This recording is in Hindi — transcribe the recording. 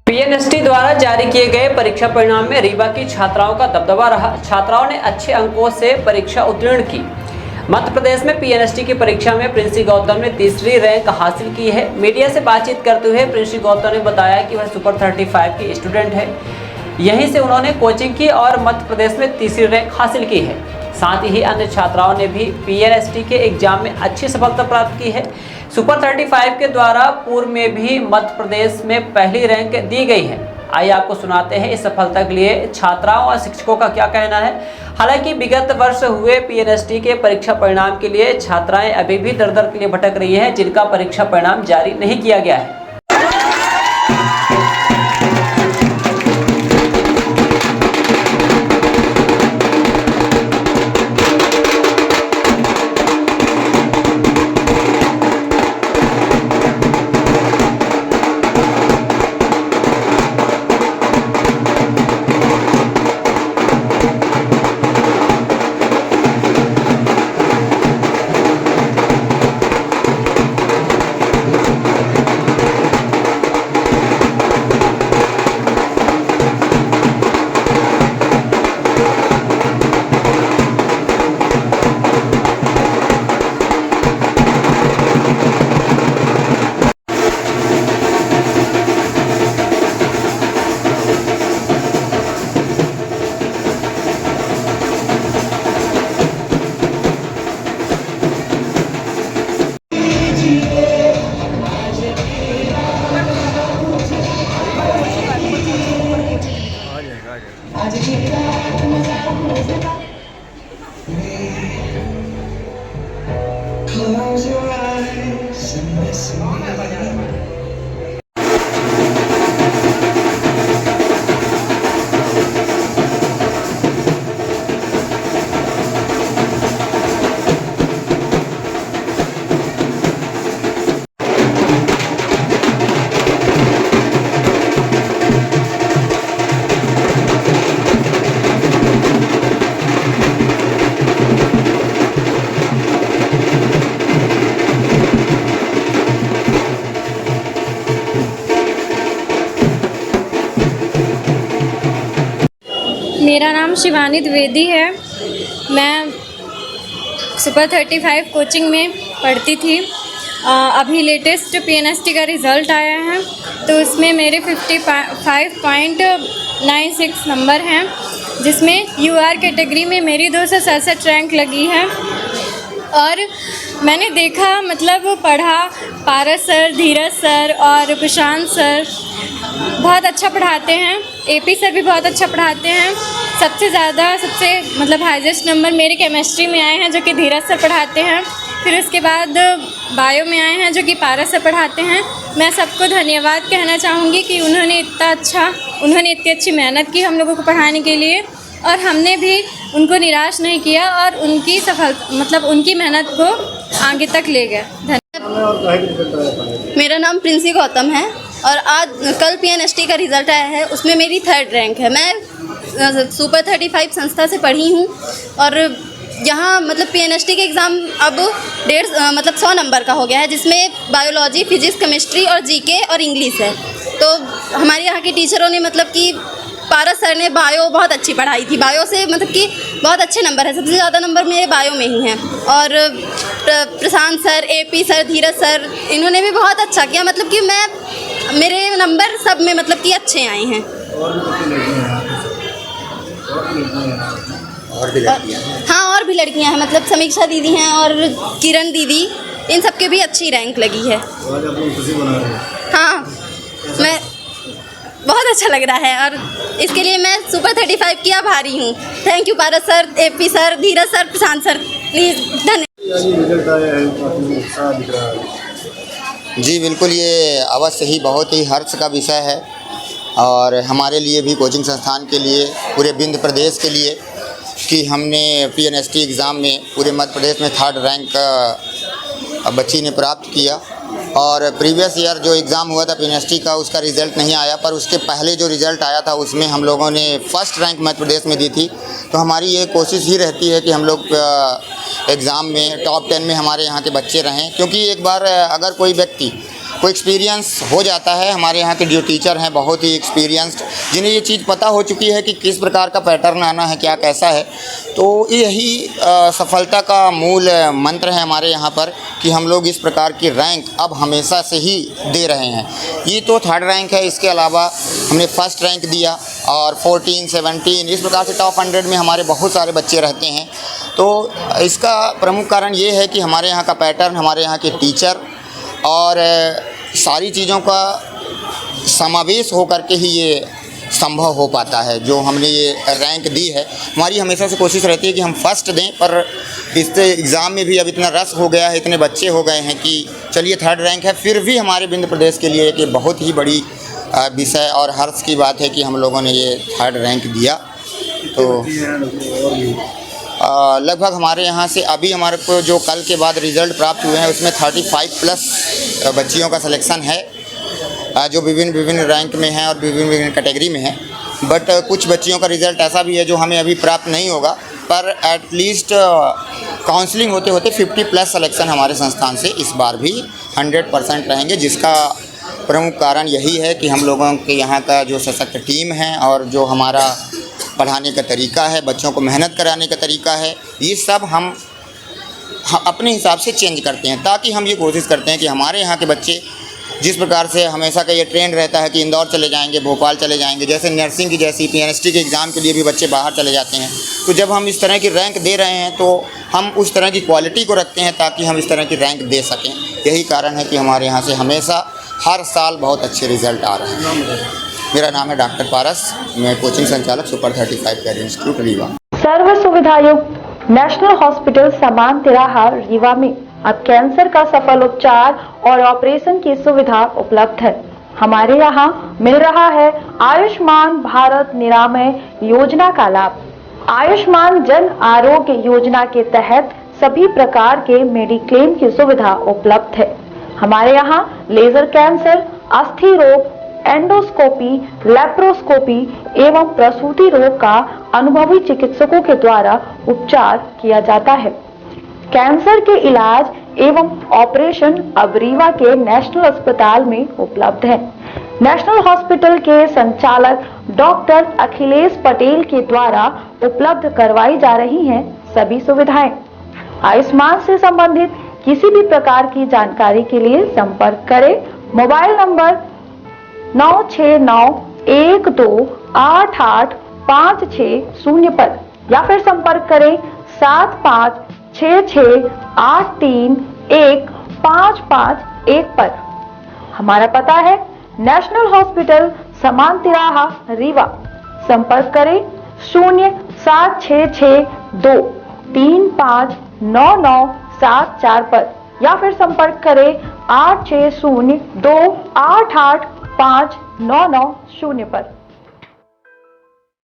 पीएनएसटी द्वारा जारी किए गए परीक्षा परिणाम में रीवा की छात्राओं का दबदबा रहा। छात्राओं ने अच्छे अंकों से परीक्षा उत्तीर्ण की। मध्य प्रदेश में पीएनएसटी की परीक्षा में प्रिंसी गौतम ने तीसरी रैंक हासिल की है। मीडिया से बातचीत करते हुए प्रिंसी गौतम ने बताया कि वह सुपर 35 की स्टूडेंट है। यहीं से उन्होंने कोचिंग की और मध्य प्रदेश में तीसरी रैंक हासिल की है। साथ ही अन्य छात्राओं ने भी पीएनएसटी के एग्जाम में अच्छी सफलता प्राप्त की है। सुपर 35 के द्वारा पूर्व में भी मध्य प्रदेश में पहली रैंक दी गई है। आइए आपको सुनाते हैं इस सफलता के लिए छात्राओं और शिक्षकों का क्या कहना है। हालांकि विगत वर्ष हुए पीएनएसटी के परीक्षा परिणाम के लिए छात्राएं अभी भी दर दर के लिए भटक रही है, जिनका परीक्षा परिणाम जारी नहीं किया गया है। Close your eyes and listen to me. मेरा नाम शिवानी द्विवेदी है। मैं सुपर 35 कोचिंग में पढ़ती थी। अभी लेटेस्ट पीएनएसटी का रिज़ल्ट आया है, तो उसमें मेरे 55.96 नंबर हैं, जिसमें यूआर कैटेगरी में मेरी 267 रैंक लगी है। और मैंने देखा, मतलब पढ़ा, पारस सर, धीरज सर और प्रशांत सर बहुत अच्छा पढ़ाते हैं। एपी सर भी बहुत अच्छा पढ़ाते हैं। सबसे मतलब हाईएस्ट नंबर मेरे केमिस्ट्री में आए हैं, जो कि धीरज सर पढ़ाते हैं। फिर उसके बाद बायो में आए हैं, जो कि पारस सर पढ़ाते हैं। मैं सबको धन्यवाद कहना चाहूँगी कि उन्होंने इतनी अच्छी मेहनत की हम लोगों को पढ़ाने के लिए, और हमने भी उनको निराश नहीं किया और उनकी उनकी मेहनत को आगे तक ले गए। धन्यवाद। मेरा नाम प्रिंसी गौतम है और कल पीएनएसटी का रिज़ल्ट आया है, उसमें मेरी 3rd रैंक है। मैं सुपर 35 संस्था से पढ़ी हूँ और यहाँ पीएनएसटी के एग्ज़ाम अब 100 नंबर का हो गया है, जिसमें बायोलॉजी, फिजिक्स, केमिस्ट्री और जीके और इंग्लिश है। तो हमारे यहाँ के टीचरों ने कि पारस सर ने बायो बहुत अच्छी पढ़ाई थी। बायो से कि बहुत अच्छे नंबर है, सबसे ज़्यादा नंबर मेरे बायो में ही हैं। और प्रशांत सर, एपी सर, धीरज सर, इन्होंने भी बहुत अच्छा किया। कि मेरे नंबर सब में कि अच्छे आए हैं। और भी लड़कियां हैं, समीक्षा दीदी हैं और किरण दीदी, इन सब के भी अच्छी रैंक लगी है। हाँ, मैं बहुत अच्छा लग रहा है और इसके लिए मैं सुपर 35 की आभारी हूँ। Thank you Paras sir, AP sir, Dheeraj sir, Prashant sir, please धन्यवाद। जी बिल्कुल, ये अवश्य ही बहुत ही हर्ष का विषय है और हमारे लिए भी, कोचिंग संस्थान के लिए, पूरे विंध्य प्रदेश के लिए, कि हमने पीएनएसटी एग्ज़ाम में पूरे मध्य प्रदेश में 3rd रैंक बच्ची ने प्राप्त किया। और प्रीवियस ईयर जो एग्ज़ाम हुआ था पीएनएसटी का, उसका रिज़ल्ट नहीं आया, पर उसके पहले जो रिज़ल्ट आया था उसमें हम लोगों ने 1st रैंक मध्य प्रदेश में दी थी। तो हमारी ये कोशिश ही रहती है कि हम लोग एग्ज़ाम में टॉप 10 में हमारे यहाँ के बच्चे रहें, क्योंकि एक बार अगर कोई व्यक्ति को एक्सपीरियंस हो जाता है। हमारे यहाँ के जो टीचर हैं बहुत ही एक्सपीरियंस्ड, जिन्हें ये चीज़ पता हो चुकी है कि किस प्रकार का पैटर्न आना है, क्या कैसा है। तो यही सफलता का मूल मंत्र है हमारे यहाँ पर कि हम लोग इस प्रकार की रैंक अब हमेशा से ही दे रहे हैं। ये तो 3rd रैंक है, इसके अलावा हमने 1st रैंक दिया और 14, 17 इस प्रकार से टॉप 100 में हमारे बहुत सारे बच्चे रहते हैं। तो इसका प्रमुख कारण ये है कि हमारे यहाँ का पैटर्न, हमारे यहाँ के टीचर और सारी चीज़ों का समावेश हो करके ही ये संभव हो पाता है। जो हमने ये रैंक दी है, हमारी हमेशा से कोशिश रहती है कि हम फर्स्ट दें, पर इस एग्ज़ाम में भी अब इतना रस हो गया है, इतने बच्चे हो गए हैं कि चलिए 3rd रैंक है। फिर भी हमारे विंध्य प्रदेश के लिए एक बहुत ही बड़ी विषय और हर्ष की बात है कि हम लोगों ने ये 3rd रैंक दिया। तो लगभग हमारे यहाँ से अभी हमारे को जो कल के बाद रिज़ल्ट प्राप्त हुए हैं उसमें 35+ बच्चियों का सिलेक्शन है, जो विभिन्न रैंक में हैं और विभिन्न कैटेगरी में हैं। बट कुछ बच्चियों का रिज़ल्ट ऐसा भी है जो हमें अभी प्राप्त नहीं होगा, पर एटलीस्ट काउंसलिंग होते होते 50+ सिलेक्शन हमारे संस्थान से इस बार भी 100% रहेंगे, जिसका प्रमुख कारण यही है कि हम लोगों के यहाँ का जो सशक्त टीम है और जो हमारा पढ़ाने का तरीका है, बच्चों को मेहनत कराने का तरीका है, ये सब हम अपने हिसाब से चेंज करते हैं, ताकि हम ये कोशिश करते हैं कि हमारे यहाँ के बच्चे जिस प्रकार से हमेशा का ये ट्रेंड रहता है कि इंदौर चले जाएंगे, भोपाल चले जाएंगे, जैसे नर्सिंग की जैसी पीएनएसटी के एग्ज़ाम के लिए भी बच्चे बाहर चले जाते हैं। तो जब हम इस तरह की रैंक दे रहे हैं तो हम उस तरह की क्वालिटी को रखते हैं ताकि हम इस तरह की रैंक दे सकें। यही कारण है कि हमारे यहाँ से हमेशा हर साल बहुत अच्छे रिज़ल्ट आ रहे हैं। मेरा नाम है डॉक्टर पारस, मैं कोचिंग संचालक सुपर 35 कैरियर इंस्टीट्यूट रीवा। सर्व सुविधायुक्त नेशनल हॉस्पिटल समान तिराहा रीवा में अब कैंसर का सफल उपचार और ऑपरेशन की सुविधा उपलब्ध है। हमारे यहाँ मिल रहा है आयुष्मान भारत निरामय योजना का लाभ। आयुष्मान जन आरोग्य योजना के तहत सभी प्रकार के मेडिक्लेम की सुविधा उपलब्ध है। हमारे यहाँ लेजर कैंसर, अस्थि रोग, एंडोस्कोपी, लेप्रोस्कोपी एवं प्रसूति रोग का अनुभवी चिकित्सकों के द्वारा उपचार किया जाता है। कैंसर के इलाज एवं ऑपरेशन अब रीवा के नेशनल अस्पताल में उपलब्ध है। नेशनल हॉस्पिटल के संचालक डॉक्टर अखिलेश पटेल के द्वारा उपलब्ध करवाई जा रही हैं सभी सुविधाएं। आयुष्मान से संबंधित किसी भी प्रकार की जानकारी के लिए संपर्क करें मोबाइल नंबर 9691288560 पर या फिर संपर्क करें 7566831551 पर। हमारा पता है नेशनल हॉस्पिटल समान तिराहा रीवा। संपर्क करें 07662359974 पर या फिर संपर्क करें 8602885990 पर।